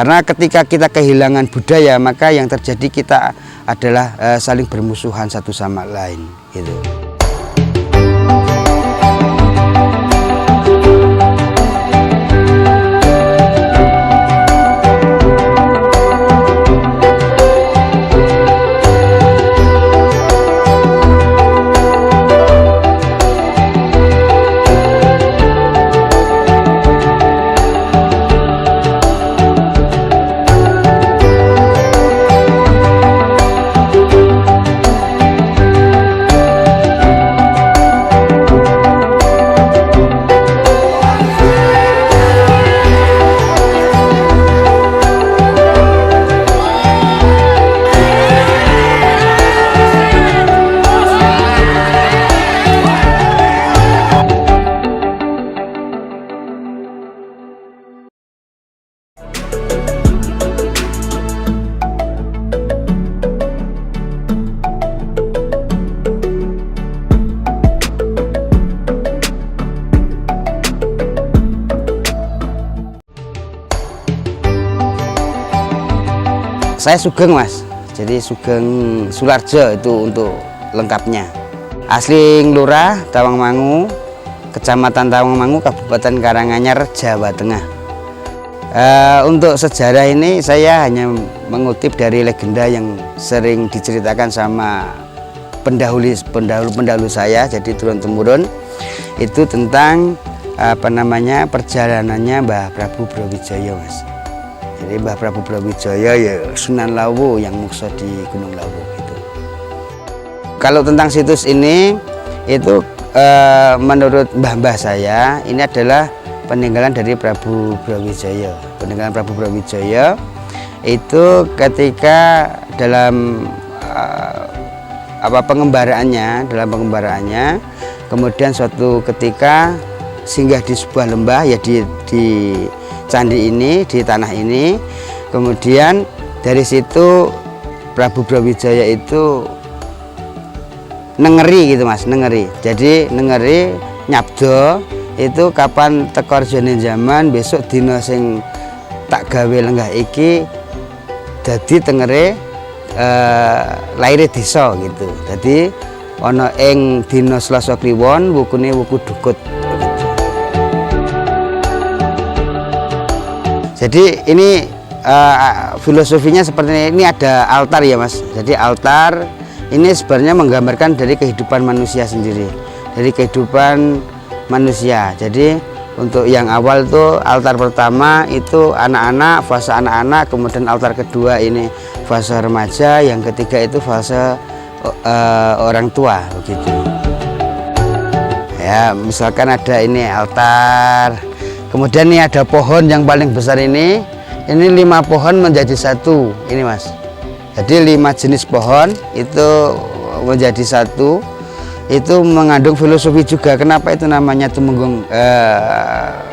Karena ketika kita kehilangan budaya, maka yang terjadi kita adalah saling bermusuhan satu sama lain gitu. Saya Sugeng Mas, jadi Sugeng Sularjo itu untuk lengkapnya. Asli Nglurah Tawangmangu, Kecamatan Tawangmangu, Kabupaten Karanganyar, Jawa Tengah. Untuk sejarah ini saya hanya mengutip dari legenda yang sering diceritakan sama pendahulu saya, jadi turun-temurun, itu tentang perjalanannya Mbah Prabu Brawijaya Mas. Jadi Mbah Prabu Brawijaya ya Sunan Lawu yang muksa di Gunung Lawu gitu. Kalau tentang situs ini itu menurut mbah-mbah saya ini adalah peninggalan dari Prabu Brawijaya. Peninggalan Prabu Brawijaya itu ketika dalam pengembaraannya, kemudian suatu ketika singgah di sebuah lembah ya di candi ini, di tanah ini, kemudian dari situ Prabu Brawijaya itu nengeri gitu Mas, nengeri. Jadi nengeri nyabdo itu kapan tekor jane zaman besok dina sing tak gawe lenggah iki dadi tengere laire desa gitu. Dadi ana ing dina Selasa Kliwon wukune wuku dukut. Jadi ini filosofinya seperti ini, ada altar ya Mas. Jadi altar ini sebenarnya menggambarkan dari kehidupan manusia sendiri, dari kehidupan manusia. Jadi untuk yang awal tuh altar pertama itu anak-anak, fase anak-anak, kemudian altar kedua ini fase remaja, yang ketiga itu fase orang tua begitu. Ya, misalkan ada ini altar. Kemudian ini ada pohon yang paling besar ini 5 pohon menjadi satu ini Mas. Jadi 5 jenis pohon itu menjadi satu, itu mengandung filosofi juga. Kenapa itu namanya Tumenggung,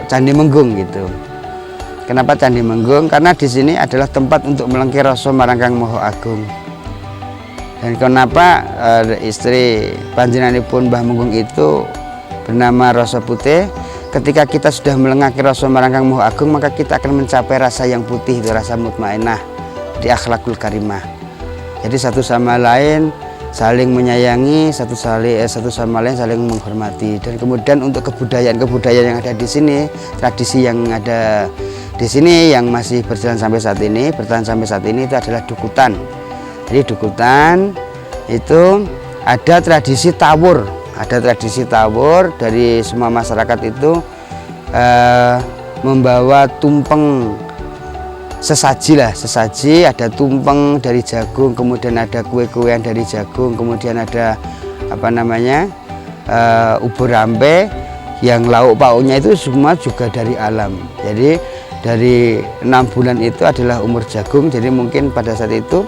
Candi Menggung gitu. Kenapa Candi Menggung? Karena di sini adalah tempat untuk melengke rasa marangkang Maha Agung. Dan kenapa istri panjenenganipun Mbah Menggung itu bernama Rasa Putih? Ketika kita sudah melengaki rasa marangkang Maha Agung, maka kita akan mencapai rasa yang putih, itu rasa mutmainah, di akhlakul karimah. Jadi satu sama lain saling menyayangi, satu sama lain saling menghormati. Dan kemudian untuk kebudayaan yang ada di sini, tradisi yang ada di sini yang masih bertahan sampai saat ini itu adalah dukutan. Jadi dukutan itu ada tradisi tawur. Ada tradisi tawur dari semua masyarakat itu membawa tumpeng sesaji, ada tumpeng dari jagung, kemudian ada kue-kuean dari jagung, kemudian ada ubur rampe yang lauk pauknya itu semua juga dari alam. Jadi dari 6 bulan itu adalah umur jagung, jadi mungkin pada saat itu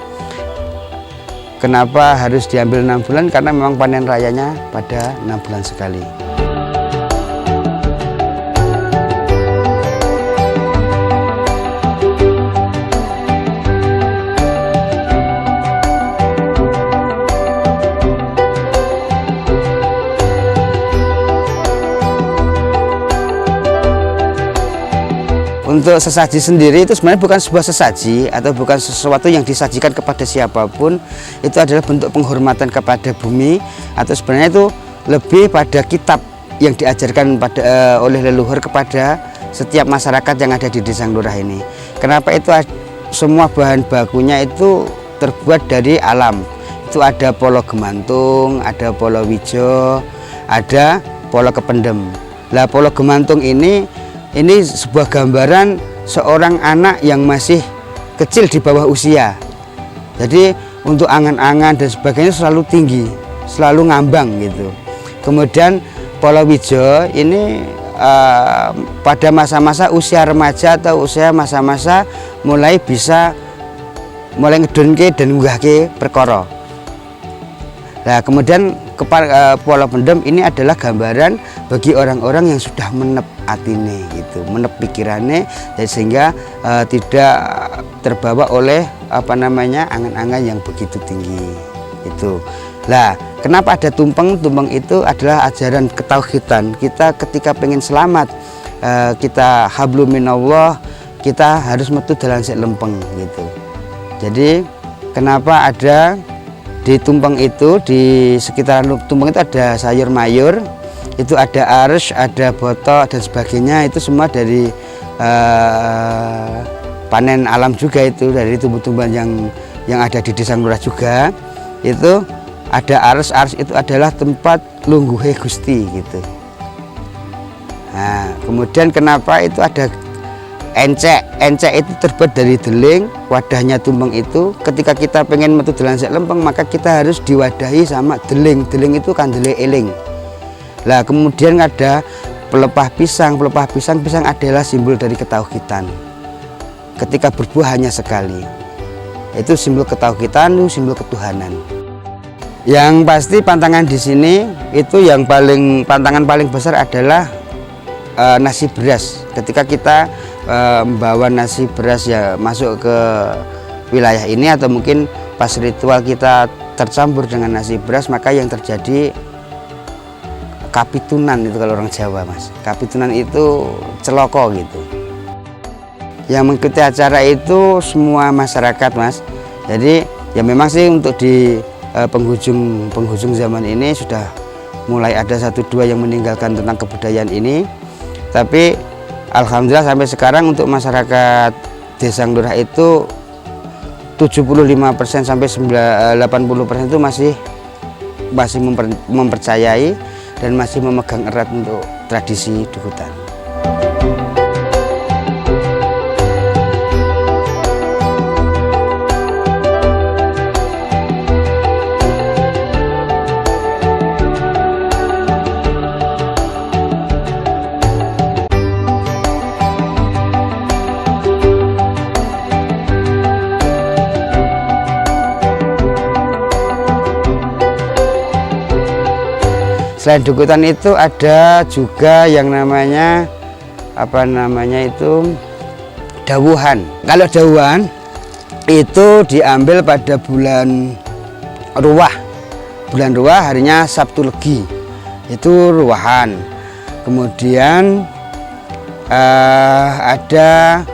kenapa harus diambil 6 bulan? Karena memang panen rayanya pada 6 bulan sekali. untuk sesaji sendiri itu sebenarnya bukan sebuah sesaji atau bukan sesuatu yang disajikan kepada siapapun. Itu adalah bentuk penghormatan kepada bumi, atau sebenarnya itu lebih pada kitab yang diajarkan oleh leluhur kepada setiap masyarakat yang ada di Desa Nglurah ini. Kenapa itu semua bahan bakunya itu terbuat dari alam. Itu ada polo gemantung, ada polo wijo, ada polo kependem. Lah polo gemantung ini sebuah gambaran seorang anak yang masih kecil di bawah usia. Jadi untuk angan-angan dan sebagainya selalu tinggi, selalu ngambang gitu. Kemudian polo wijo ini pada masa-masa usia remaja atau usia masa-masa mulai ngedunke dan ngunggahke perkara. Nah, kemudian polo pendem ini adalah gambaran bagi orang-orang yang sudah menep atine gitu, menep pikirannya, sehingga tidak terbawa oleh angan-angan yang begitu tinggi itu. Lah, kenapa ada tumpeng? Tumpeng itu adalah ajaran ketauhidan. Kita ketika pengen selamat, kita hablum minallah, kita harus metu dalam sik lempeng gitu. Jadi kenapa ada di tumpeng itu, di sekitaran tumpeng itu ada sayur mayur, itu ada ares, ada botok dan sebagainya. Itu semua dari panen alam juga, itu dari tumbuh-tumbuhan yang ada di Desa Nglurah juga. Itu ada ares itu adalah tempat lungguhe Gusti gitu. Nah, kemudian kenapa itu ada encek itu terbuat dari deling, wadahnya tumpeng itu. Ketika kita pengen metu dalan sik lempeng, maka kita harus diwadahi sama deling itu kan deling eling. Lah kemudian ada pelepah pisang adalah simbol dari ketauhidan. Ketika berbuah hanya sekali, itu simbol ketauhidan, itu simbol ketuhanan. Yang pasti pantangan di sini itu pantangan paling besar adalah nasi beras. Ketika kita membawa nasi beras ya masuk ke wilayah ini, atau mungkin pas ritual kita tercampur dengan nasi beras, maka yang terjadi kapitunan, itu kalau orang Jawa Mas. Kapitunan itu celoko gitu. Yang mengikuti acara itu semua masyarakat Mas. Jadi ya memang sih untuk di penghujung zaman ini sudah mulai ada 1-2 yang meninggalkan tentang kebudayaan ini, tapi alhamdulillah sampai sekarang untuk masyarakat Desa Nglurah itu 75% sampai 80% itu masih mempercayai dan masih memegang erat untuk tradisi dukutan. Selain dukutan itu ada juga yang namanya dawuhan. Kalau dawuhan itu diambil pada bulan Ruwah. Bulan Ruwah harinya Sabtu Legi. Itu ruwahan. Kemudian ada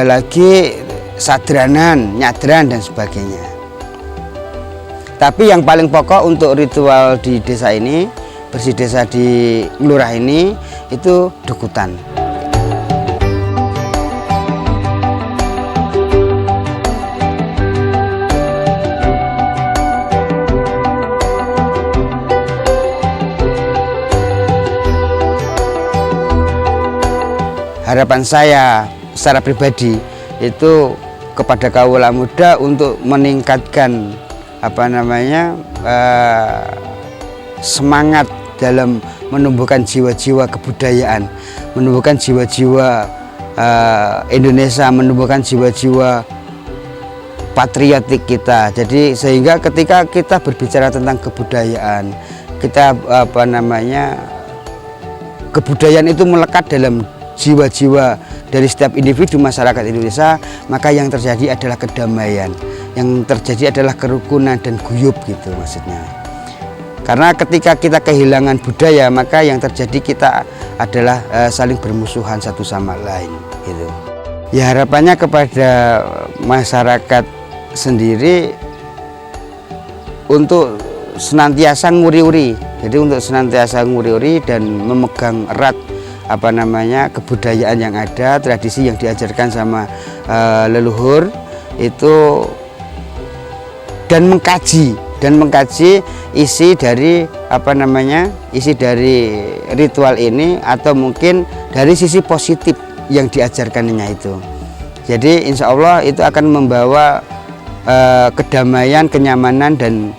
lagi sadranan, nyadran dan sebagainya. Tapi yang paling pokok untuk ritual di desa ini, bersih desa di Nglurah ini, itu dukutan. Harapan saya secara pribadi itu kepada kaula muda untuk meningkatkan semangat dalam menumbuhkan jiwa-jiwa kebudayaan, menumbuhkan jiwa-jiwa Indonesia, menumbuhkan jiwa-jiwa patriotik kita. Jadi sehingga ketika kita berbicara tentang kebudayaan, kita kebudayaan itu melekat dalam jiwa-jiwa dari setiap individu masyarakat Indonesia, maka yang terjadi adalah kedamaian, yang terjadi adalah kerukunan dan guyub gitu maksudnya. Karena ketika kita kehilangan budaya, maka yang terjadi kita adalah saling bermusuhan satu sama lain. gitu. Ya harapannya kepada masyarakat sendiri untuk senantiasa nguri-uri. Jadi untuk senantiasa nguri-uri dan memegang erat kebudayaan yang ada, tradisi yang diajarkan sama leluhur itu, dan mengkaji isi dari isi dari ritual ini, atau mungkin dari sisi positif yang diajarkannya itu. Jadi insya Allah itu akan membawa kedamaian, kenyamanan, dan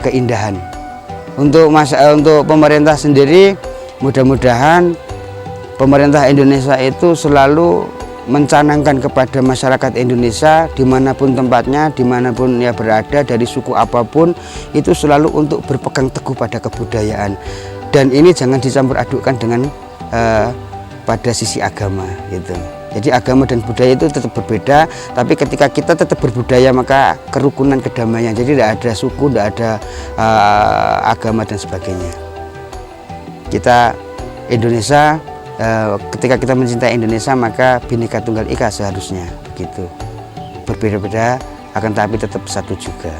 keindahan. Untuk pemerintah sendiri, mudah-mudahan pemerintah Indonesia itu selalu mencanangkan kepada masyarakat Indonesia dimanapun tempatnya, dimanapun ia berada, dari suku apapun, itu selalu untuk berpegang teguh pada kebudayaan. Dan ini jangan dicampur adukkan dengan pada sisi agama gitu. Jadi agama dan budaya itu tetap berbeda, tapi ketika kita tetap berbudaya maka kerukunan, kedamaian. Jadi tidak ada suku, tidak ada agama dan sebagainya. Kita Indonesia, ketika kita mencintai Indonesia maka Bhinneka Tunggal Ika seharusnya begitu. Berbeda-beda akan tapi tetap satu juga.